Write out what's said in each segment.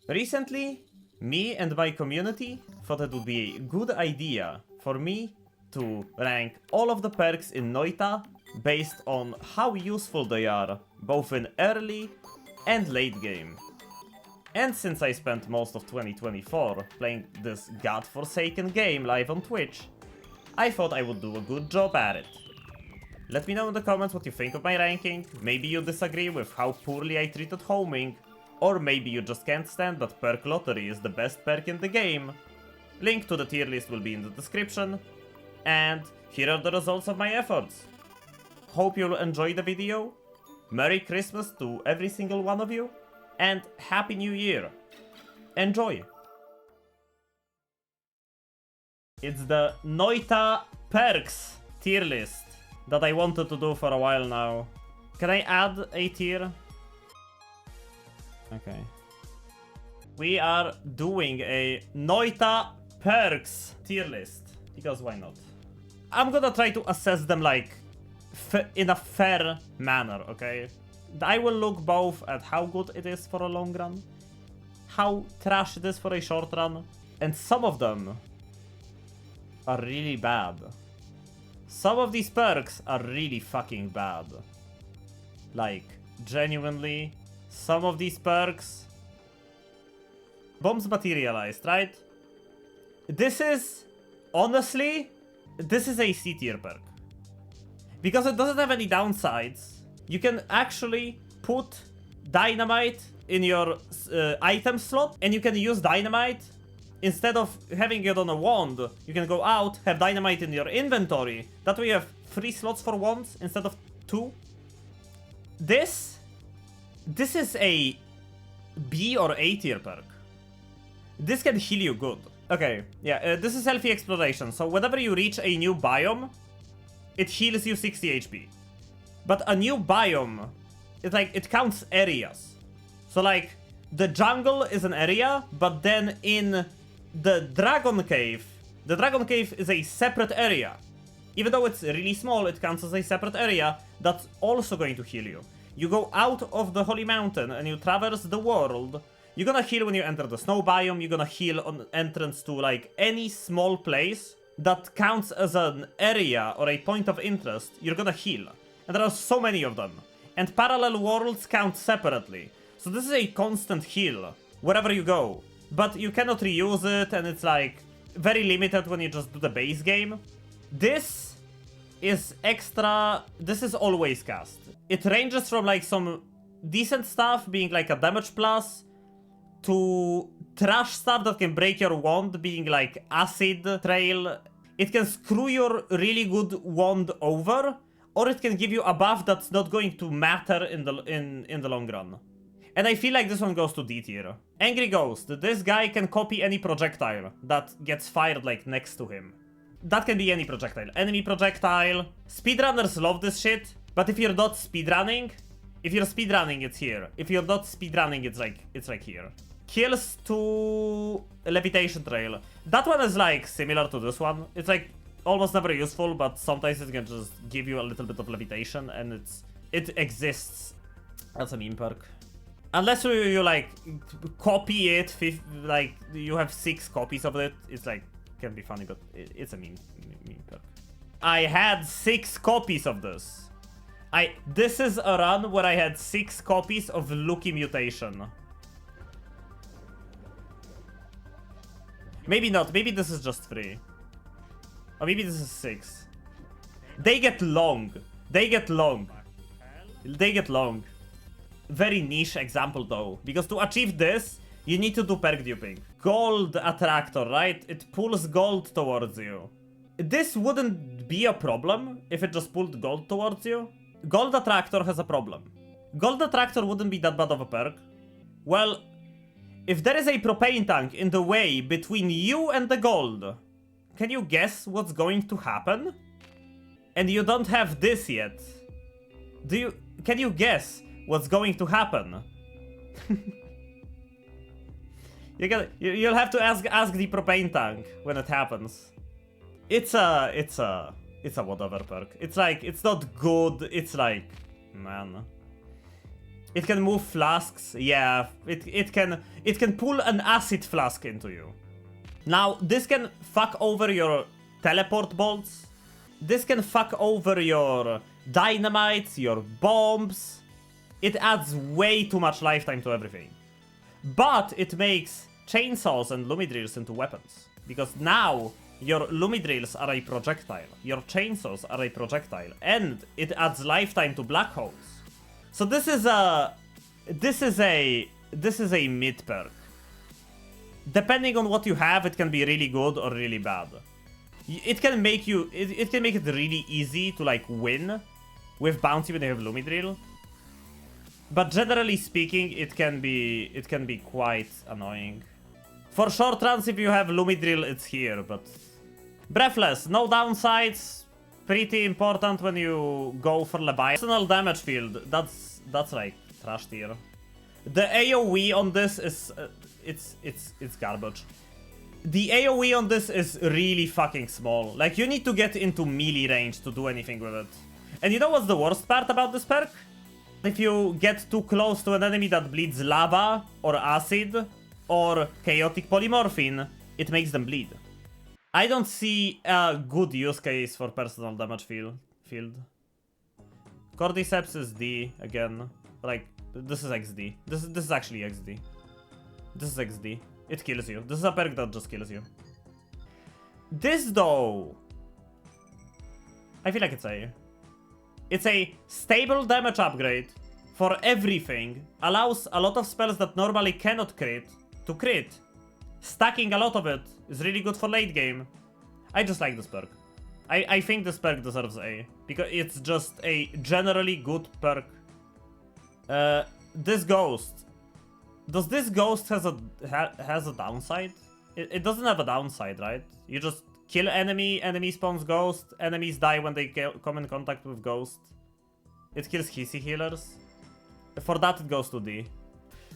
Recently, me and my community thought it would be a good idea for me to rank all of the perks in Noita based on how useful they are, both in early and late game. And since I spent most of 2024 playing this godforsaken game live on Twitch, I thought I would do a good job at it. Let me know in the comments what you think of my ranking. Maybe you disagree with how poorly I treated homing, or maybe you just can't stand that perk lottery is the best perk in the game. Link to the tier list will be in the description. And here are the results of my efforts. Hope you'll enjoy the video. Merry Christmas to every single one of you. And Happy New Year. Enjoy. It's the Noita perks tier list that I wanted to do for a while now. Can I add a tier? Okay. We are doing a Noita perks tier list. Because why not? I'm gonna try to assess them like in a fair manner, okay? I will look both at how good it is for a long run, how trash it is for a short run, and some of them are really bad. Some of these perks are really fucking bad. Like, genuinely, some of these perks... Bombs materialized, right? This is, honestly, this is a C tier perk. Because it doesn't have any downsides. You can actually put dynamite in your item slot, and you can use dynamite instead of having it on a wand. You can go out, have dynamite in your inventory. That way you have 3 slots for wands instead of 2. This is a B or A tier perk. This can heal you good. Okay, yeah, this is healthy exploration. So whenever you reach a new biome, it heals you 60 HP. But a new biome, it's like, it counts areas. So like, the jungle is an area, but then in the dragon cave is a separate area. Even though it's really small, it counts as a separate area that's also going to heal you. You go out of the holy mountain and you traverse the world. You're gonna heal when you enter the snow biome, you're gonna heal on entrance to like any small place that counts as an area or a point of interest, you're gonna heal. And there are so many of them. And parallel worlds count separately. So this is a constant heal wherever you go. But you cannot reuse it, and it's like very limited when you just do the base game. This is extra. This is always cast. It ranges from like some decent stuff being like a damage plus to trash stuff that can break your wand being like acid trail. It can screw your really good wand over, or it can give you a buff that's not going to matter in the long run. And I feel like this one goes to D tier. Angry Ghost. This guy can copy any projectile that gets fired like next to him. That can be any projectile. Enemy projectile. Speedrunners love this shit. But if you're not speedrunning, if you're speedrunning, it's here. If you're not speedrunning, it's like here. Kills to levitation trail. That one is like similar to this one. It's like almost never useful, but sometimes it can just give you a little bit of levitation, and it exists. That's a meme perk. Unless you like copy it, like you have 6 copies of it, it's like can be funny, but it's a meme perk. I had 6 copies of this. This is a run where I had 6 copies of Lucky Mutation. Maybe not. Maybe this is just 3. Or maybe this is 6. They get long. They get long. They get long. Very niche example though. Because to achieve this, you need to do perk duping. Gold attractor, right? It pulls gold towards you. This wouldn't be a problem if it just pulled gold towards you. Gold attractor has a problem. Gold attractor wouldn't be that bad of a perk. Well, if there is a propane tank in the way between you and the gold, can you guess what's going to happen? And you don't have this yet. Can you guess what's going to happen? You'll have to ask the propane tank when it happens. It's a whatever perk. It's like, it's not good. It's like, man. It can move flasks. Yeah, it can pull an acid flask into you. Now, this can fuck over your teleport bolts. This can fuck over your dynamites, your bombs. It adds way too much lifetime to everything. But it makes chainsaws and lumidrills into weapons. Because now, your lumidrills are a projectile. Your chainsaws are a projectile. And it adds lifetime to black holes. So this is a mid perk. Depending on what you have, it can be really good or really bad. It can make it really easy to like win with bounty when you have lumidrill. But generally speaking, it can be quite annoying. For short runs, if you have lumidrill, it's here. But breathless, no downsides. Pretty important when you go for Leviathan. Personal damage field. That's like trash tier. The AoE on this is it's garbage. The AoE on this is really fucking small. Like, you need to get into melee range to do anything with it. And you know what's the worst part about this perk? If you get too close to an enemy that bleeds lava, or acid, or chaotic polymorphine, it makes them bleed. I don't see a good use case for personal damage field. Cordyceps is D, again. Like, this is XD. This is actually XD. This is XD. It kills you. This is a perk that just kills you. This, though, I feel like it's A. It's a stable damage upgrade for everything. Allows a lot of spells that normally cannot crit to crit. Stacking a lot of it is really good for late game. I just like this perk. I think this perk deserves A. Because it's just a generally good perk. This ghost. Does this ghost has a downside? It doesn't have a downside, right? You just kill enemy spawns ghost, enemies die when they come in contact with ghost. It kills hissy healers. For that it goes to D.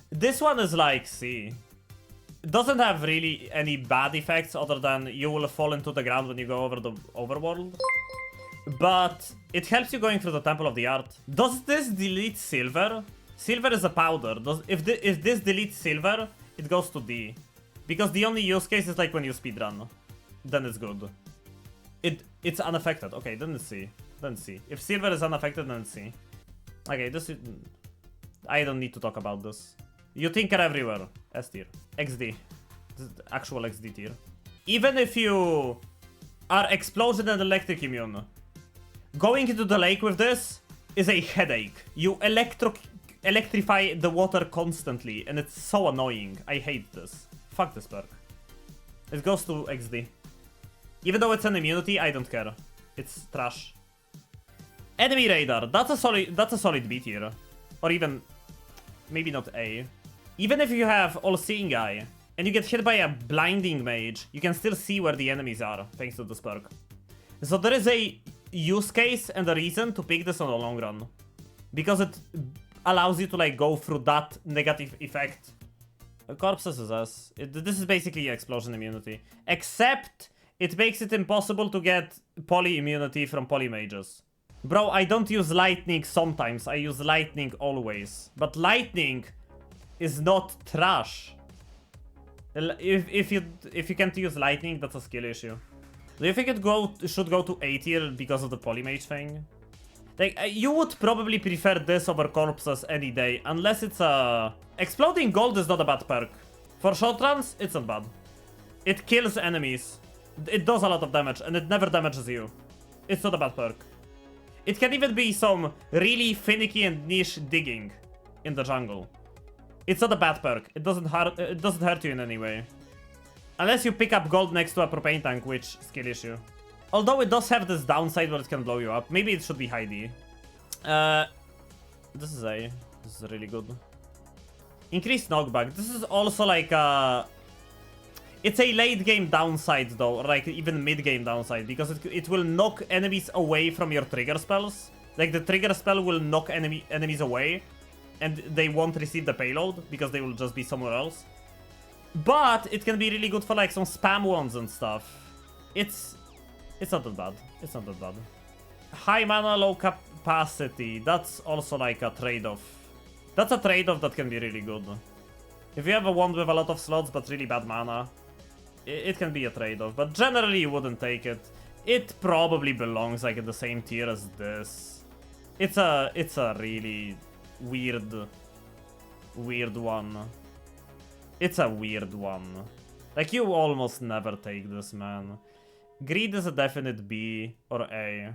This one is like C. It doesn't have really any bad effects other than you will fall into the ground when you go over the overworld. But it helps you going through the Temple of the Art. Does this delete silver? Silver is a powder. If this deletes silver, it goes to D. Because the only use case is like when you speedrun. Then it's good. It's unaffected. Okay, then it's C. Then C. If silver is unaffected, then it's C. Okay, this is... I don't need to talk about this. You tinker everywhere. S tier. XD. This is actual XD tier. Even if you are explosion and electric immune, going into the lake with this is a headache. You electrify the water constantly, and it's so annoying. I hate this. Fuck this perk. It goes to XD. Even though it's an immunity, I don't care. It's trash. Enemy radar. That's a solid B tier. Or even maybe not A. Even if you have all-seeing eye and you get hit by a blinding mage, you can still see where the enemies are thanks to this perk. So there is a use case and a reason to pick this on the long run, because it allows you to like go through that negative effect. Corpses is S. This is basically explosion immunity, except it makes it impossible to get poly immunity from poly mages. Bro, I don't use lightning sometimes, I use lightning always. But lightning is not trash. If you can't use lightning, that's a skill issue. Do you think it should go to A tier because of the polymage thing? Like, you would probably prefer this over corpses any day, unless it's a... Exploding gold is not a bad perk. For short runs, it's not bad. It kills enemies. It does a lot of damage, and it never damages you. It's not a bad perk. It can even be some really finicky and niche digging in the jungle. It's not a bad perk. It doesn't hurt you in any way. Unless you pick up gold next to a propane tank, which skill issue. Although it does have this downside where it can blow you up. Maybe it should be high D. This is A. This is really good. Increased knockback. This is also like a... It's a late game downside though, or like even mid game downside, because it will knock enemies away from your trigger spells. Like the trigger spell will knock enemies away, and they won't receive the payload because they will just be somewhere else. But it can be really good for like some spam ones and stuff. It's not that bad. It's not that bad. High mana, low capacity. That's also like a trade-off. That's a trade-off that can be really good. If you have a wand with a lot of slots but really bad mana, it can be a trade-off. But generally you wouldn't take it. It probably belongs like in the same tier as this. It's a really weird one. It's a weird one. Like, you almost never take this, man. Greed is a definite B or A.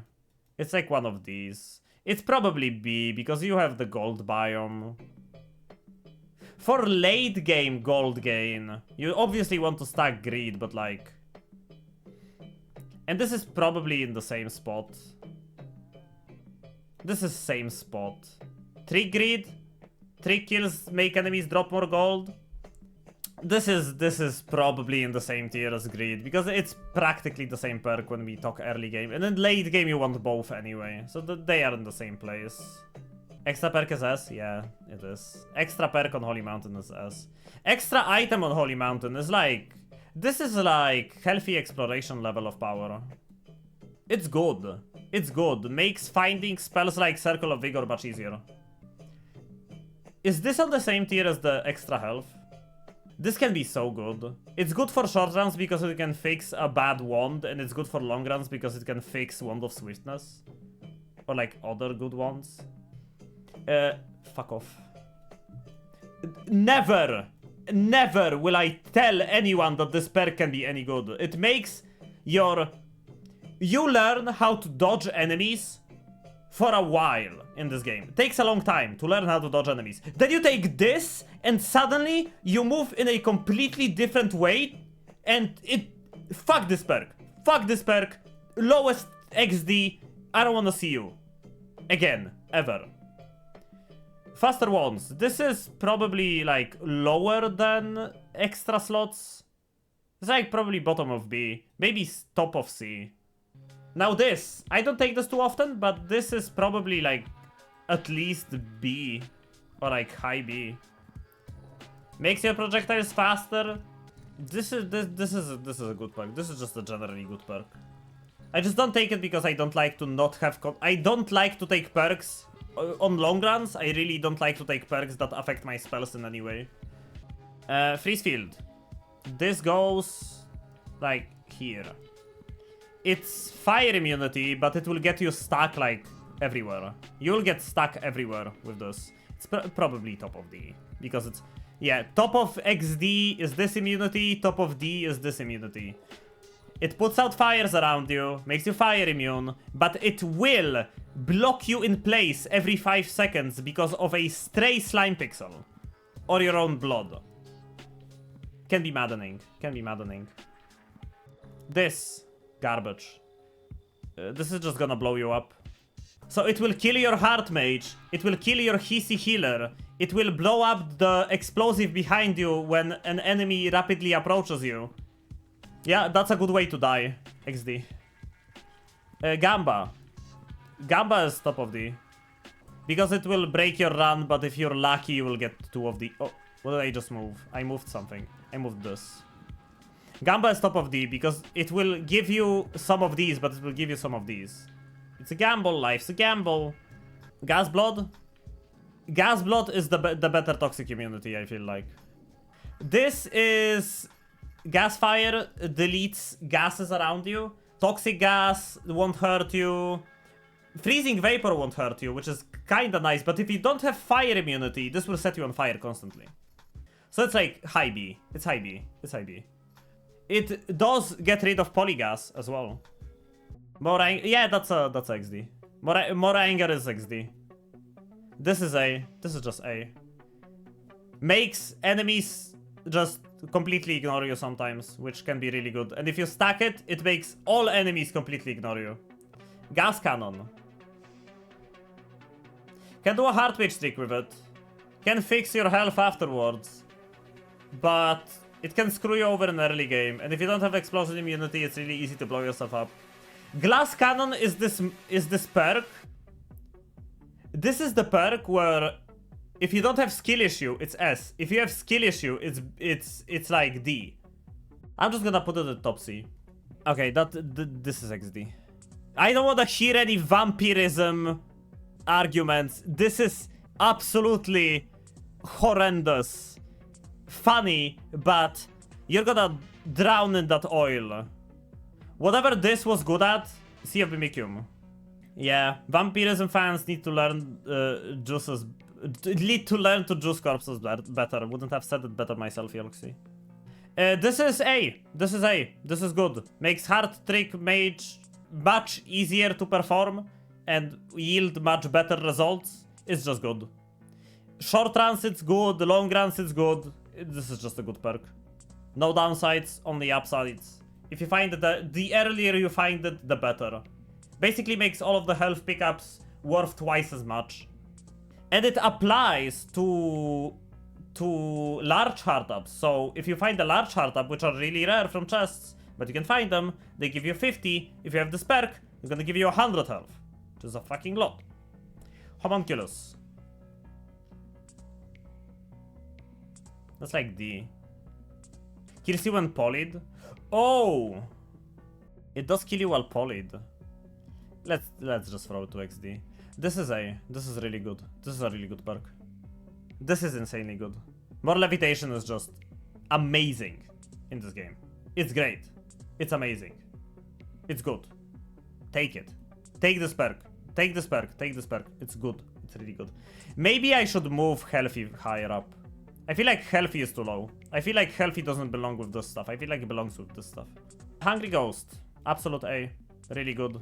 It's like one of these. It's probably B because you have the gold biome. For late game gold gain, you obviously want to stack greed, but like... And this is probably in the same spot. This is same spot. 3 greed, 3 kills make enemies drop more gold. This is probably in the same tier as greed, because it's practically the same perk when we talk early game. And in late game you want both anyway, so they are in the same place. Extra perk is S? Yeah, it is. Extra perk on Holy Mountain is S. Extra item on Holy Mountain is like... This is like healthy exploration level of power. It's good. It's good. Makes finding spells like Circle of Vigor much easier. Is this on the same tier as the extra health? This can be so good. It's good for short runs because it can fix a bad wand, and it's good for long runs because it can fix Wand of Swiftness. Or like other good wands. Fuck off. Never will I tell anyone that this perk can be any good. It makes your... You learn how to dodge enemies for a while in this game. It takes a long time to learn how to dodge enemies. Then you take this, and suddenly you move in a completely different way, and it... Fuck this perk. Fuck this perk. Lowest XD. I don't want to see you. Again. Ever. Faster wands. This is probably like lower than extra slots. It's like probably bottom of B. Maybe top of C. Now this. I don't take this too often, but this is probably like at least B. Or like high B. Makes your projectiles faster. This is a good perk. This is just a generally good perk. I just don't take it because I don't like to not have... I don't like to take perks on long runs. I really don't like to take perks that affect my spells in any way. Freeze Field. This goes like here. It's fire immunity, but it will get you stuck like everywhere. You'll get stuck everywhere with this. It's probably top of D. Because it's... Yeah, top of XD is this immunity, top of D is this immunity. It puts out fires around you, makes you fire immune, but it will block you in place every 5 seconds because of a stray slime pixel. Or your own blood. Can be maddening. Can be maddening. This. Garbage. This is just gonna blow you up. So it will kill your Heart Mage. It will kill your Hissy Healer. It will blow up the explosive behind you when an enemy rapidly approaches you. Yeah, that's a good way to die. XD. Gamba. Gamba is top of D. Because it will break your run, but if you're lucky, you will get 2 of the... Oh, what did I just move? I moved something. I moved this. Gamba is top of D because it will give you some of these, but it will give you some of these. It's a gamble, life's a gamble. Gas Blood? Gas Blood is the better toxic immunity, I feel like. This is... Gas Fire deletes gases around you. Toxic gas won't hurt you. Freezing Vapor won't hurt you, which is kinda nice. But if you don't have fire immunity, this will set you on fire constantly. So it's like high B. It's high B. It's high B. It does get rid of Polygas as well. More anger. Yeah, that's XD. More anger is XD. This is A. This is just A. Makes enemies just completely ignore you sometimes, which can be really good. And if you stack it, it makes all enemies completely ignore you. Gas Cannon. Can do a Heart Mage trick with it. Can fix your health afterwards. But it can screw you over in early game. And if you don't have Explosion immunity, it's really easy to blow yourself up. Glass Cannon is this perk. This is the perk where if you don't have skill issue, it's S. If you have skill issue, it's like D. I'm just gonna put it at top C. Okay, this is XD. I don't want to hear any vampirism arguments. This is absolutely horrendous. Funny, but you're gonna drown in that oil. Whatever this was good at, Sea of Mimicum. Yeah, vampirism fans need to learn juices. Need to learn to juice corpses better. Wouldn't have said it better myself, Yolxy. This is A. This is A. This is good. Makes hard trick mage much easier to perform and yield much better results. It's just good. Short runs, it's good. Long runs, it's good. This is just a good perk. No downsides, only upsides. If you find it, the earlier you find it, the better. Basically makes all of the health pickups worth twice as much. And it applies to large hard-ups. So if you find a large hard-up, which are really rare from chests, but you can find them, they give you 50. If you have this perk, they're gonna give you 100 health, which is a fucking lot. Homunculus. That's like D. Kills you when polyed. Oh! It does kill you while polyed. Let's just throw it to XD. This is A. This is really good. This is a really good perk. This is insanely good. More levitation is just amazing in this game. It's great. It's amazing. It's good. Take it. Take this perk. Take this perk. Take this perk. It's good. It's really good. Maybe I should move healthy higher up. I feel like healthy is too low. I feel like healthy doesn't belong with this stuff. I feel like it belongs with this stuff. Hungry Ghost. Absolute A. Really good.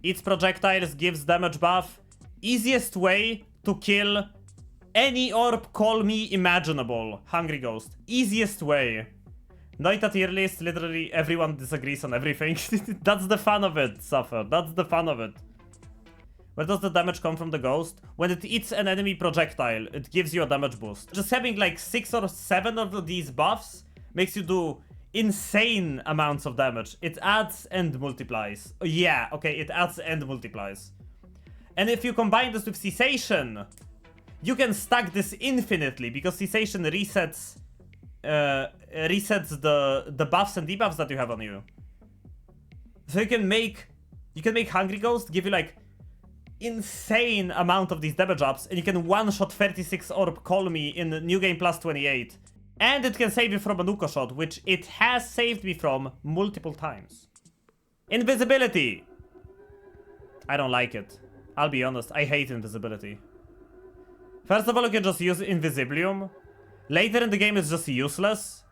Eats projectiles, gives damage buff. Easiest way to kill any orb call me imaginable. Hungry Ghost. Easiest way. Noita tier list, literally everyone disagrees on everything. That's the fun of it, Suffer. That's the fun of it. Where does the damage come from the ghost? When it eats an enemy projectile, it gives you a damage boost. Just having like 6 or 7 of these buffs makes you do insane amounts of damage. It adds and multiplies. Yeah, okay, it adds and multiplies. And if you combine this with Cessation, you can stack this infinitely, because Cessation resets the buffs and debuffs that you have on you. So you can make Hungry Ghost give you like insane amount of these damage ups, and you can one-shot 36 orb call me in New Game Plus 28. And it can save you from a Nuka shot, which it has saved me from multiple times. Invisibility. I don't like it. I'll be honest, I hate invisibility. First of all, you can just use Invisibilium. Later in the game, it's just useless.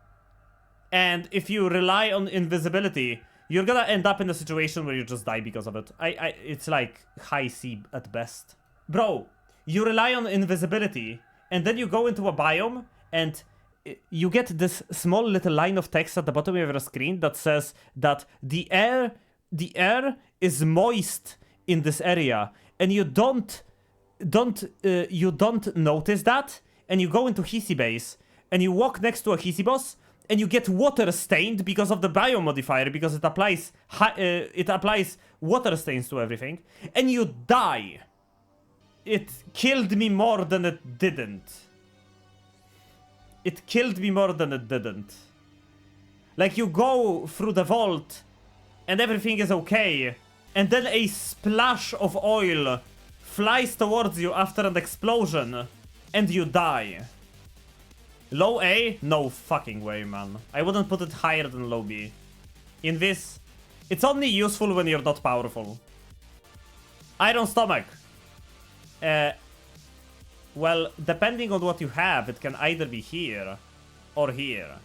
And if you rely on invisibility, you're gonna end up in a situation where you just die because of it. It's like high C at best. Bro, you rely on invisibility, and then you go into a biome, and you get this small little line of text at the bottom of your screen that says that the air is moist in this area, and you don't notice that, and you go into Hisi base, and you walk next to a Hisi boss, and you get water stained because of the biome modifier, because it applies water stains to everything, and you die. It killed me more than it didn't. It killed me more than it didn't. Like, you go through the vault, and everything is okay, and then a splash of oil flies towards you after an explosion, and you die. Low A? No fucking way, man. I wouldn't put it higher than low B. In this, it's only useful when you're not powerful. Iron Stomach. Well, depending on what you have, it can either be here or here.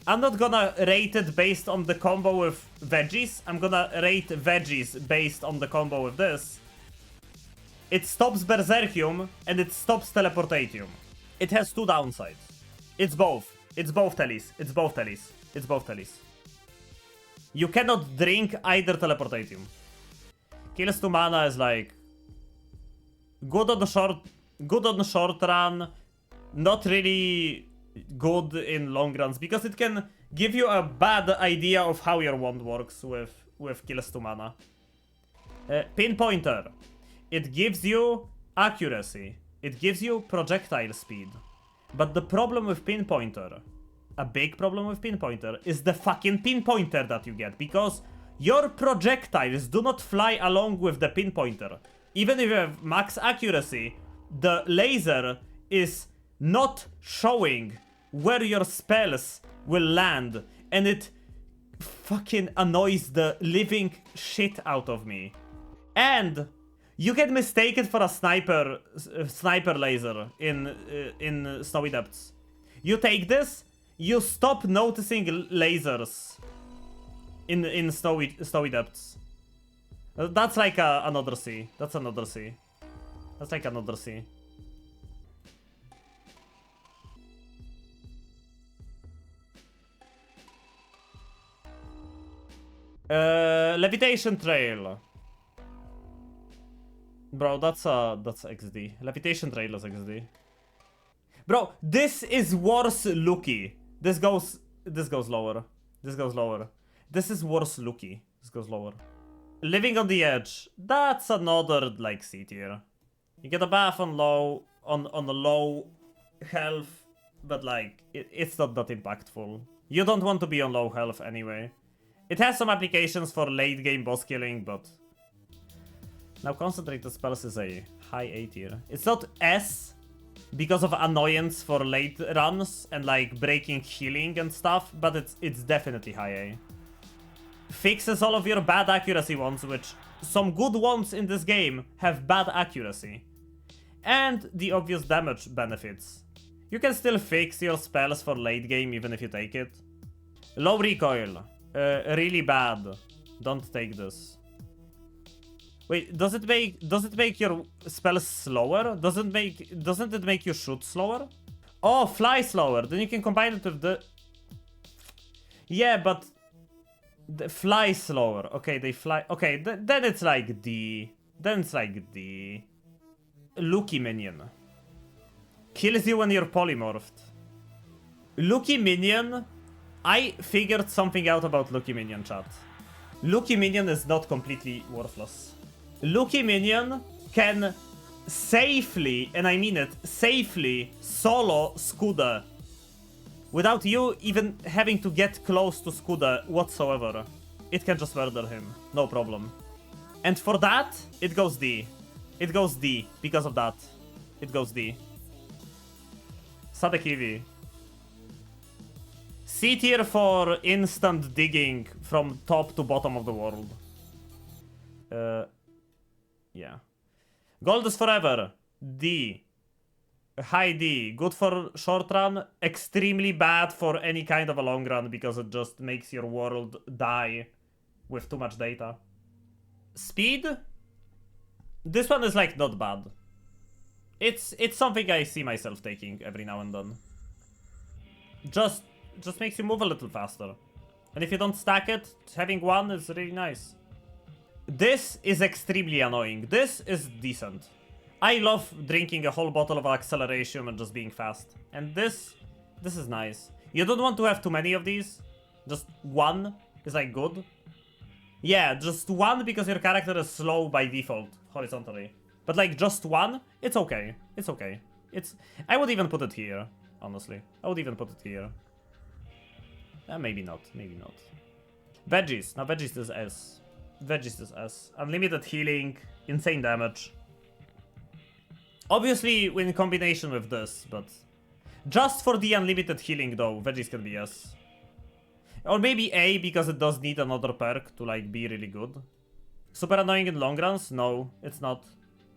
I'm not gonna rate it based on the combo with veggies. I'm gonna rate veggies based on the combo with this. It stops Berserkium and it stops Teleportatium. It has two downsides. It's both. It's both tellies. It's both tellies. It's both tellies. You cannot drink either Teleportatium. Kills 2 mana is like good on the short run, not really good in long runs, because it can give you a bad idea of how your wand works with kills 2 mana. Pinpointer. It gives you accuracy. It gives you projectile speed. But the problem with Pinpointer, a big problem with Pinpointer, is the fucking Pinpointer that you get, because your projectiles do not fly along with the Pinpointer. Even if you have max accuracy, the laser is not showing where your spells will land, and it fucking annoys the living shit out of me. And you get mistaken for a sniper laser in Snowy Depths. You take this, you stop noticing lasers in Snowy Depths. That's like another C. That's another C. That's like another C. Levitation trail. Bro, that's XD. Levitation trail is XD. Bro, this is worse looky. This goes lower. This goes lower. This is worse looky. This goes lower. Living on the edge. That's another like C tier. You get a buff on low on the low health, but like it's not that impactful. You don't want to be on low health anyway. It has some applications for late game boss killing, but now concentrated spells is a high A tier. It's not S because of annoyance for late runs and like breaking healing and stuff, but it's definitely high A. Fixes all of your bad accuracy ones, which some good ones in this game have bad accuracy. And the obvious damage benefits. You can still fix your spells for late game even if you take it. Low recoil. Really bad. Don't take this. Wait, does it make your spells slower? Doesn't it make you shoot slower? Oh, fly slower. Then you can combine it with the... Yeah, but the fly slower. Okay, they fly. Okay, then it's like D. Then it's like D. Lucky minion. Kills you when you're polymorphed. Lucky minion. I figured something out about Lucky minion, chat. Lucky minion is not completely worthless. Lucky minion can safely, and I mean it, safely solo Skuda. Without you even having to get close to Skuda whatsoever. It can just murder him. No problem. And for that, it goes D. It goes D. Because of that. It goes D. Sadekivi. C tier for instant digging from top to bottom of the world. Yeah. Gold is forever. D. High D. Good for short run. Extremely bad for any kind of a long run because it just makes your world die with too much data. Speed? This one is like not bad. It's something I see myself taking every now and then. Just makes you move a little faster. And if you don't stack it, having one is really nice. This is extremely annoying. This is decent. I love drinking a whole bottle of acceleration and just being fast. And this is nice. You don't want to have too many of these. Just one is like good. Yeah, just one because your character is slow by default, horizontally. But like just one, it's okay. It's okay. I would even put it here, honestly. I would even put it here. Maybe not, maybe not. Veggies. Now veggies is S. Veggies is S. Unlimited healing, insane damage. Obviously in combination with this, but just for the unlimited healing though, veggies can be S. Or maybe A because it does need another perk to like be really good. Super annoying in long runs? No, it's not.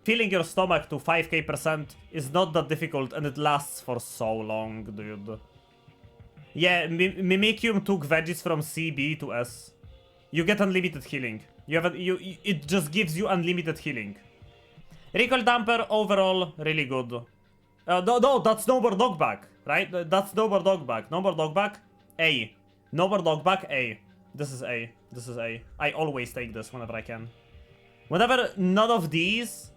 Filling your stomach to 5k% is not that difficult and it lasts for so long, dude. Yeah, Mimicium took veggies from CB to S. You get unlimited healing. It just gives you unlimited healing. Recoil damper overall really good. No, that's no more dogback, right? That's no more dogback. No more dogback. A. No more dogback. A. This is A. This is A. I always take this whenever I can. Whenever none of these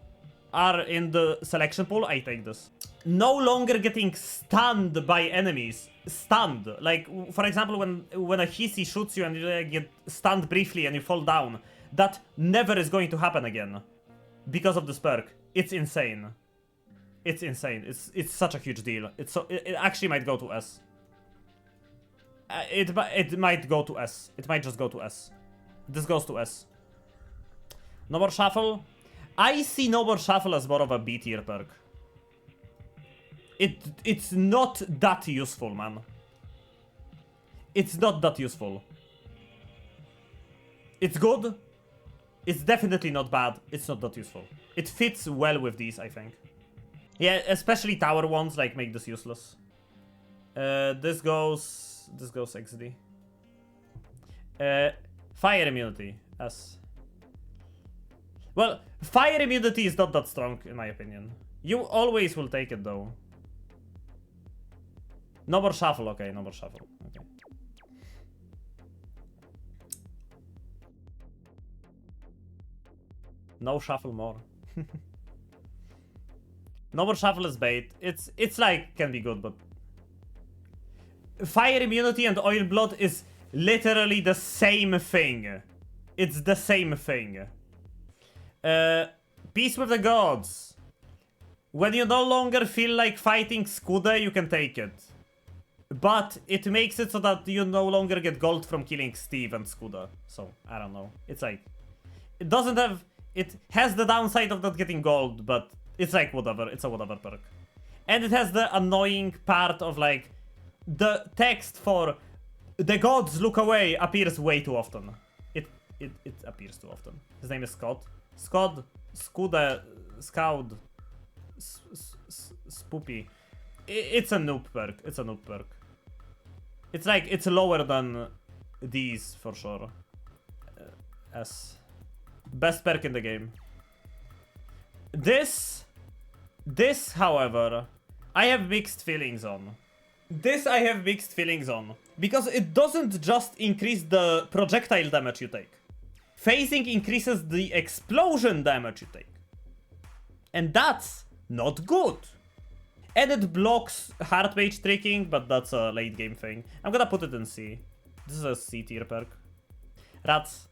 are in the selection pool, I take this. No longer getting stunned by enemies. Stunned. Like, for example, when a hissy shoots you and you get stunned briefly and you fall down. That never is going to happen again. Because of this perk. It's insane. It's insane. It's such a huge deal. It actually might go to S. It might go to S. It might just go to S. This goes to S. No more shuffle. I see no more shuffle as more of a B tier perk. It's not that useful, man. It's not that useful. It's good. It's definitely not bad. It's not that useful. It fits well with these, I think. Yeah, especially tower ones like make this useless. This goes XD. Fire immunity, as well. Fire immunity is not that strong in my opinion. You always will take it though. No more shuffle, okay, no more shuffle. Okay. No shuffle more. No more shuffle is bait. It's like can be good, but fire immunity and oil blood is literally the same thing. It's the same thing. Peace with the gods. When you no longer feel like fighting Skude, you can take it. But it makes it so that you no longer get gold from killing Steve and Skude. So, I don't know. It's like... It doesn't have... It has the downside of not getting gold, but it's like whatever. It's a whatever perk. And it has the annoying part of like... The text for... The gods look away appears way too often. It appears too often. His name is Scott. Scott, Skude, Scout, Spoopy. It's a noob perk. It's a noob perk. It's like, it's lower than these for sure. As best perk in the game. This, however, I have mixed feelings on. This I have mixed feelings on. Because it doesn't just increase the projectile damage you take. Phasing increases the explosion damage you take. And that's not good. And it blocks hard mage tricking, but that's a late game thing. I'm gonna put it in C. This is a C tier perk. Rats.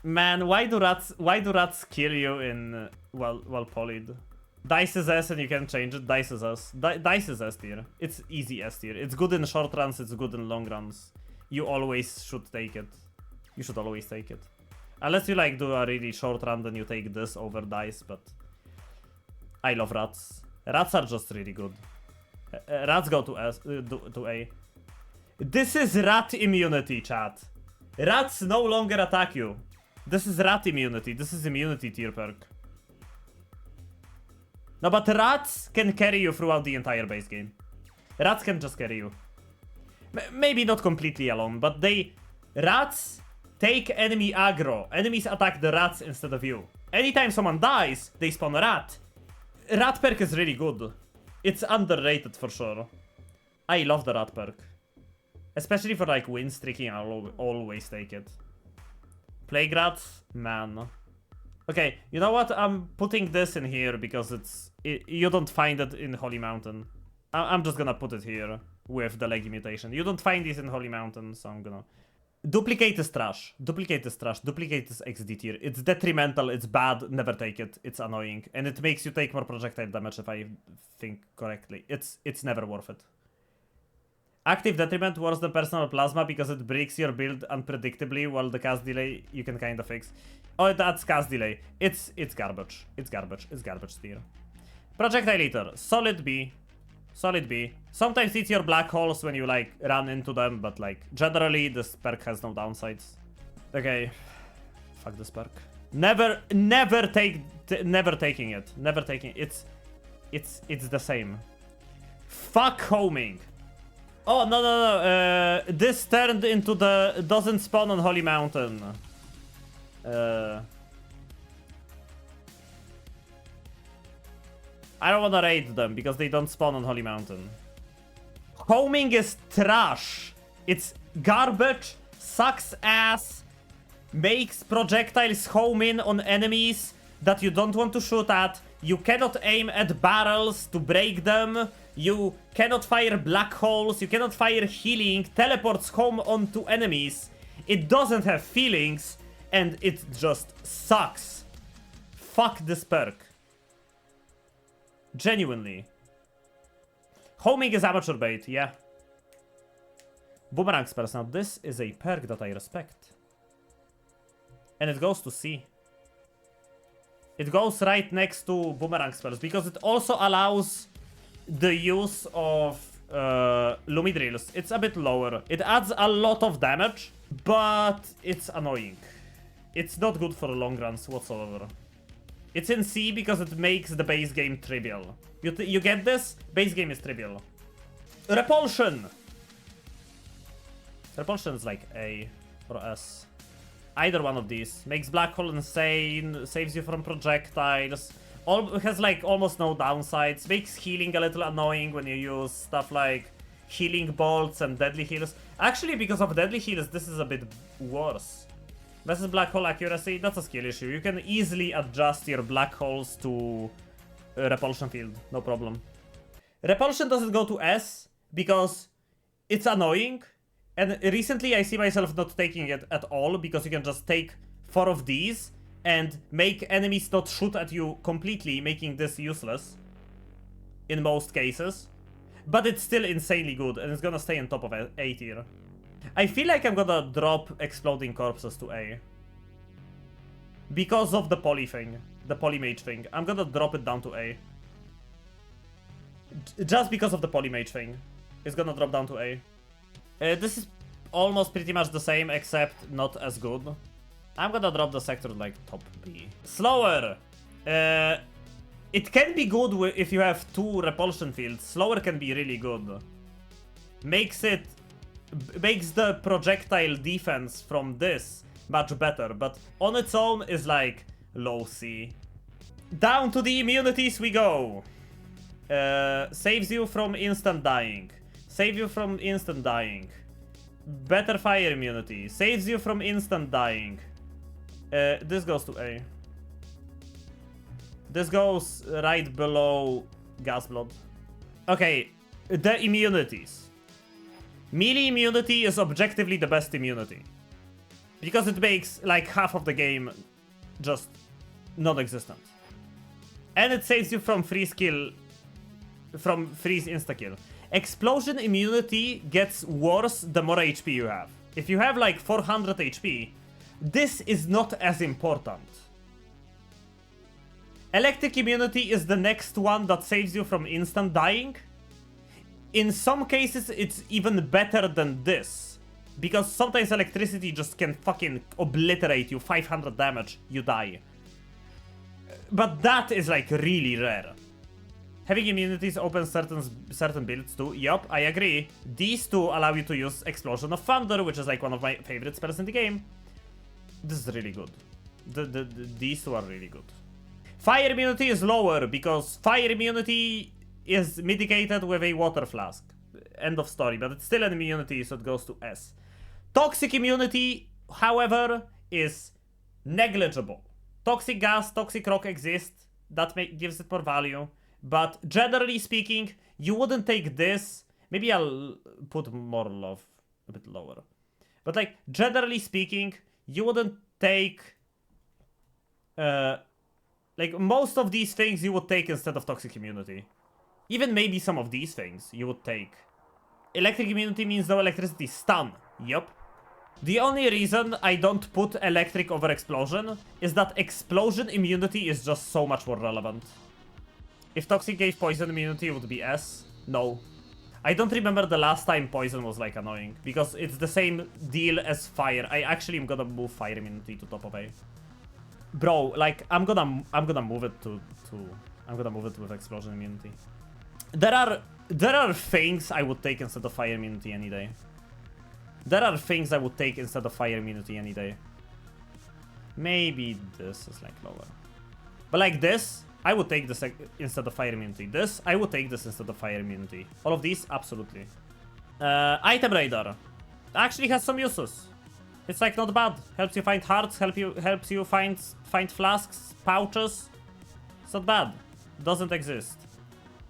Man, why do rats kill you in while polyed? Dice is S and you can change it. Dice is S. Dice is S tier. It's easy S tier. It's good in short runs, it's good in long runs. You always should take it. You should always take it. Unless you like do a really short run, then you take this over dice, but... I love rats. Rats are just really good. Rats go to S, to A. This is rat immunity, chat. Rats no longer attack you. This is rat immunity. This is immunity tier perk. No, but rats can carry you throughout the entire base game. Rats can just carry you. Maybe not completely alone, but they... Rats take enemy aggro. Enemies attack the rats instead of you. Anytime someone dies, they spawn a rat. Rat perk is really good. It's underrated for sure. I love the rat perk. Especially for like win streaking, I'll always take it. Plague rats? Man. Okay, you know what? I'm putting this in here because you don't find it in Holy Mountain. I'm just gonna put it here with the leggy mutation. You don't find these in Holy Mountain, so I'm gonna... Duplicate is trash. Duplicate is trash. Duplicate is XD tier. It's detrimental, it's bad, never take it. It's annoying. And it makes you take more projectile damage if I think correctly. It's never worth it. Active detriment worse than personal plasma because it breaks your build unpredictably, while the cast delay you can kind of fix. Oh, that's cast delay. It's garbage. It's garbage. It's garbage tier. Projectile eater. Solid B. Solid B. Sometimes it's your black holes when you like run into them, but like generally this perk has no downsides. Okay. Fuck this perk. Never taking it. Never taking it. It's the same. Fuck homing. Oh, no. This turned into the... Doesn't spawn on Holy Mountain. I don't wanna raid them, because they don't spawn on Holy Mountain. Homing is trash. It's garbage, sucks ass, makes projectiles home in on enemies that you don't want to shoot at. You cannot aim at barrels to break them. You cannot fire black holes, you cannot fire healing, teleports home onto enemies. It doesn't have feelings, and it just sucks. Fuck this perk. Genuinely. Homing is amateur bait, yeah. Boomerang spells. Now this is a perk that I respect. And it goes to C. It goes right next to boomerang spells, because it also allows the use of Lumidrills. It's a bit lower. It adds a lot of damage, but it's annoying. It's not good for long runs whatsoever. It's in C because it makes the base game trivial. You get this? Base game is trivial. Repulsion! Repulsion is like A or S. Either one of these. Makes Black Hole insane, saves you from projectiles. Has like almost no downsides. Makes healing a little annoying when you use stuff like healing bolts and deadly heals. Actually, because of deadly heals, this is a bit worse. Versus Black Hole accuracy, that's a skill issue. You can easily adjust your Black Holes to Repulsion field, no problem. Repulsion doesn't go to S because it's annoying. And recently I see myself not taking it at all because you can just take 4 of these and make enemies not shoot at you completely, making this useless in most cases. But it's still insanely good and it's gonna stay on top of A tier. I feel like I'm gonna drop Exploding Corpses to A. Because of the poly thing. The polymage thing. I'm gonna drop it down to A. Just because of the polymage thing. It's gonna drop down to A. This is almost pretty much the same, except not as good. I'm gonna drop the sector like top B. Slower! It can be good if you have 2 repulsion fields. Slower can be really good. Makes the projectile defense from this much better, but on its own is like low C. Down to the immunities we go. Saves you from instant dying. Save you from instant dying. Better fire immunity. Saves you from instant dying. This goes to A. This goes right below Gas Blood. Okay, the immunities. Melee immunity is objectively the best immunity. Because it makes like half of the game just non-existent. And it saves you from freeze insta-kill. Explosion immunity gets worse the more HP you have. If you have like 400 HP, this is not as important. Electric immunity is the next one that saves you from instant dying. In some cases, it's even better than this. Because sometimes electricity just can fucking obliterate you, 500 damage, you die. But that is like really rare. Having immunities opens certain builds too. Yup, I agree. These two allow you to use Explosion of Thunder, which is like one of my favorite spells in the game. This is really good. These two are really good. Fire immunity is lower because fire immunity is mitigated with a water flask. End of story, but it's still an immunity, so it goes to S. Toxic immunity, however, is negligible. Toxic gas, toxic rock exist. That gives it more value. But generally speaking, you wouldn't take this. Maybe I'll put more love a bit lower. But like, generally speaking, you wouldn't take... like, most of these things you would take instead of toxic immunity. Even maybe some of these things you would take. Electric immunity means no electricity. Stun. Yup. The only reason I don't put electric over explosion is that explosion immunity is just so much more relevant. If toxic gave poison immunity, it would be S. No. I don't remember the last time poison was like annoying. Because it's the same deal as fire. I actually am gonna move fire immunity to top of A. Bro, like, I'm gonna move it to I'm gonna move it with explosion immunity. There are things I would take instead of fire immunity any day. There are things I would take instead of fire immunity any day. Maybe this is like lower. But like this, I would take this instead of fire immunity. This, I would take this instead of fire immunity. All of these, absolutely. Item radar. Actually has some uses. It's like not bad. Helps you find hearts, helps you find flasks, pouches. It's not bad. Doesn't exist.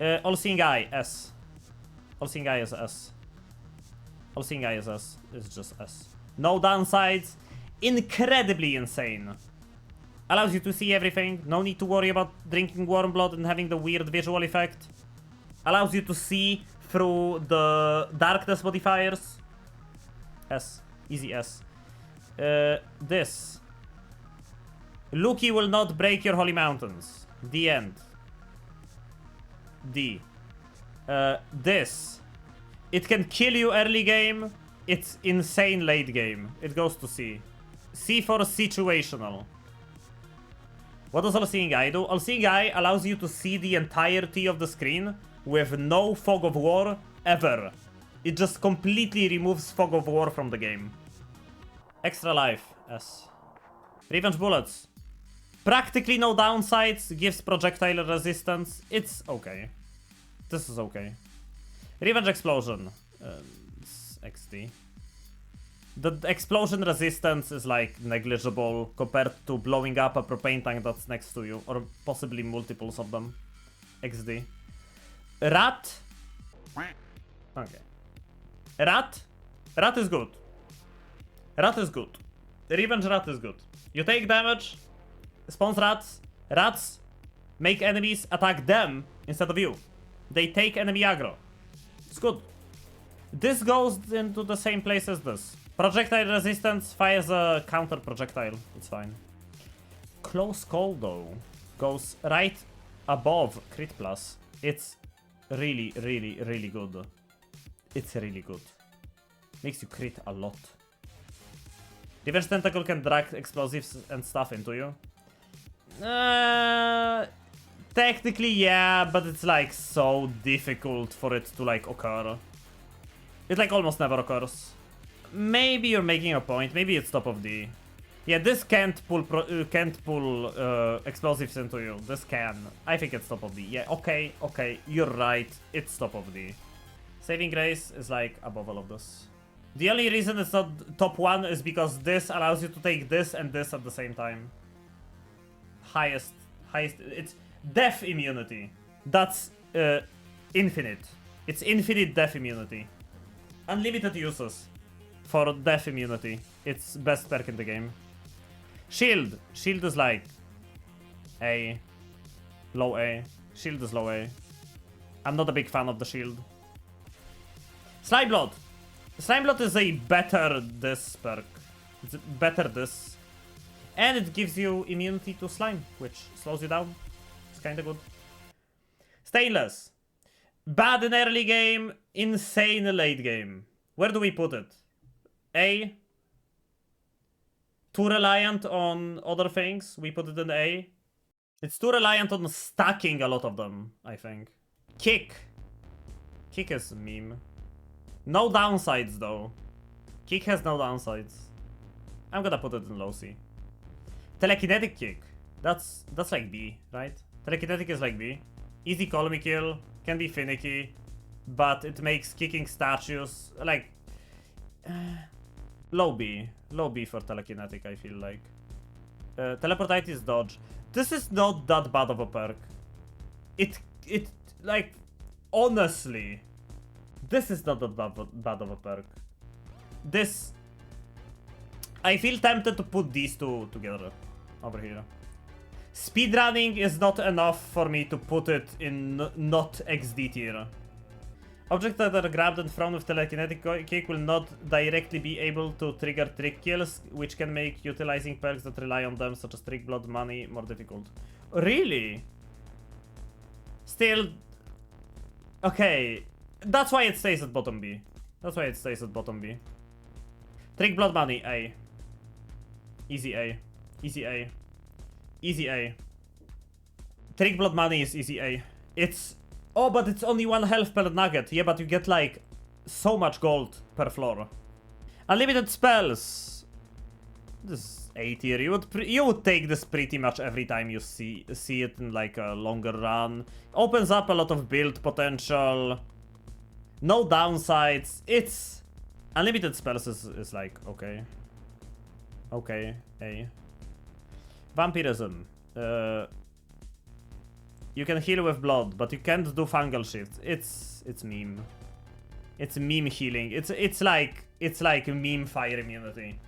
All-Seeing Eye, S. All-Seeing Eye is S. All-Seeing Eye is S. It's just S. No downsides. Incredibly insane. Allows you to see everything. No need to worry about drinking warm blood and having the weird visual effect. Allows you to see through the darkness modifiers. S. Easy S. This. Luki will not break your holy mountains. The end. D. This. It can kill you early game. It's insane late game. It goes to C. C for situational. What does All-Seeing Eye do? All-Seeing Eye allows you to see the entirety of the screen with no fog of war ever. It just completely removes fog of war from the game. Extra life. S. Revenge bullets. Practically no downsides. Gives projectile resistance. It's okay. This is okay. Revenge explosion. XD. The explosion resistance is like negligible compared to blowing up a propane tank that's next to you, or possibly multiples of them. XD. Rat. Okay. Rat. Rat is good. Rat is good. Revenge rat is good. You take damage, spawns rats. Rats make enemies attack them instead of you. They take enemy aggro. It's good. This goes into the same place as this. Projectile resistance fires a counter projectile. It's fine. Close call though goes right above crit plus. It's really, really, really good. It's really good. Makes you crit a lot. Reverse tentacle can drag explosives and stuff into you. Technically, yeah, but it's like so difficult for it to like occur. It like almost never occurs. Maybe you're making a point. Maybe it's top of D. Yeah, this can't pull explosives into you. This can. I think it's top of D. Yeah, okay, okay, you're right. It's top of D. Saving grace is like above all of this. The only reason it's not top 1 is because this allows you to take this and this at the same time. Highest, it's death immunity. That's infinite. It's infinite death immunity. Unlimited uses for death immunity. It's best perk in the game. Shield. Shield is like A. Low A. Shield is low A. I'm not a big fan of the shield. Slime Blood. Slime Blood is a better this perk. It's better this. And it gives you immunity to slime, which slows you down. It's kinda good. Stainless. Bad in early game, insane late game. Where do we put it? A. Too reliant on other things. We put it in A. It's too reliant on stacking a lot of them, I think. Kick. Kick is a meme. No downsides though. Kick has no downsides. I'm gonna put it in low C. Telekinetic kick. That's like B, right? Telekinetic is like B. Easy call me kill. Can be finicky. But it makes kicking statues like low B. Low B for telekinetic, I feel like. Teleportitis dodge. This is not that bad of a perk. It like honestly, this is not that bad of a perk. This, I feel tempted to put these two together over here. Speedrunning is not enough for me to put it in not XD tier. Objects that are grabbed and thrown with telekinetic kick will not directly be able to trigger trick kills, which can make utilizing perks that rely on them, such as Trick Blood Money, more difficult. Really? Still... Okay. That's why it stays at bottom B. That's why it stays at bottom B. Trick Blood Money, A. Easy A. Easy A. Easy A. Trick Blood Money is easy A. It's... Oh, but it's only 1 health per nugget. Yeah, but you get like so much gold per floor. Unlimited spells. This is A tier. You would take this pretty much every time you see it in like a longer run. Opens up a lot of build potential. No downsides. It's unlimited spells is like okay. Okay, A. Vampirism. You can heal with blood, but you can't do fungal shifts. It's meme. It's meme healing. It's like meme fire immunity.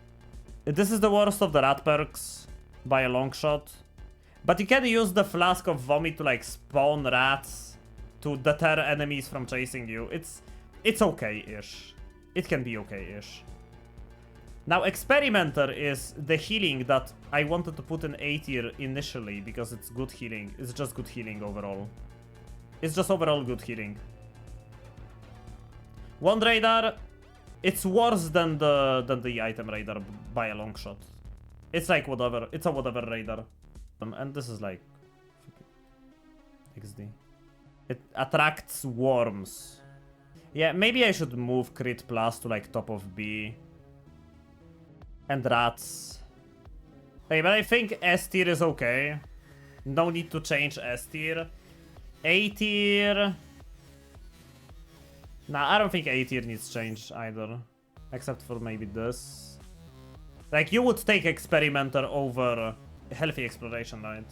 This is the worst of the rat perks by a long shot. But you can use the flask of vomit to like spawn rats to deter enemies from chasing you. It's okay-ish. It can be okay-ish. Now, Experimenter is the healing that I wanted to put in A tier initially because it's good healing. It's just good healing overall. It's just overall good healing. Wand Radar, it's worse than the item radar by a long shot. It's like whatever. It's a whatever radar. And this is like XD. It attracts worms. Yeah, maybe I should move crit plus to like top of B. And rats. Hey, but I think S tier is okay. No need to change S tier. A tier. Nah, I don't think A tier needs change either. Except for maybe this. Like, you would take Experimenter over Healthy Exploration, right?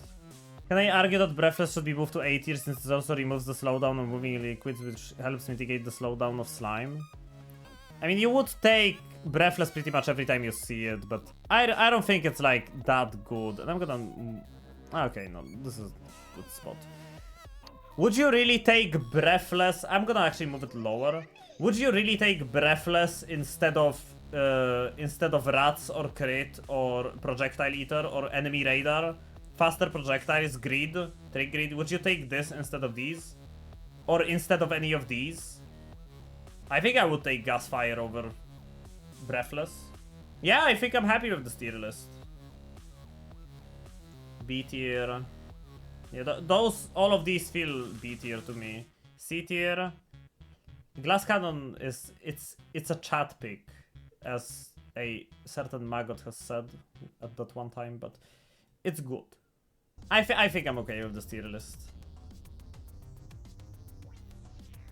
Can I argue that Breathless should be moved to A tier since it also removes the slowdown of moving liquids, which helps mitigate the slowdown of slime? I mean, you would take Breathless pretty much every time you see it, but I don't think it's like that good. And I'm gonna... Okay, no, this is a good spot. Would you really take Breathless? I'm gonna actually move it lower. Would you really take Breathless instead of Rats or Crit or Projectile Eater or Enemy Radar? Faster Projectiles, Grid, Trick Grid. Would you take this instead of these? Or instead of any of these? I think I would take Gasfire over Breathless. Yeah, I think I'm happy with this tier list. B tier. Yeah, all of these feel B tier to me. C tier. Glass Cannon is, it's a chat pick, as a certain maggot has said at that one time, but it's good. I think I'm okay with this tier list.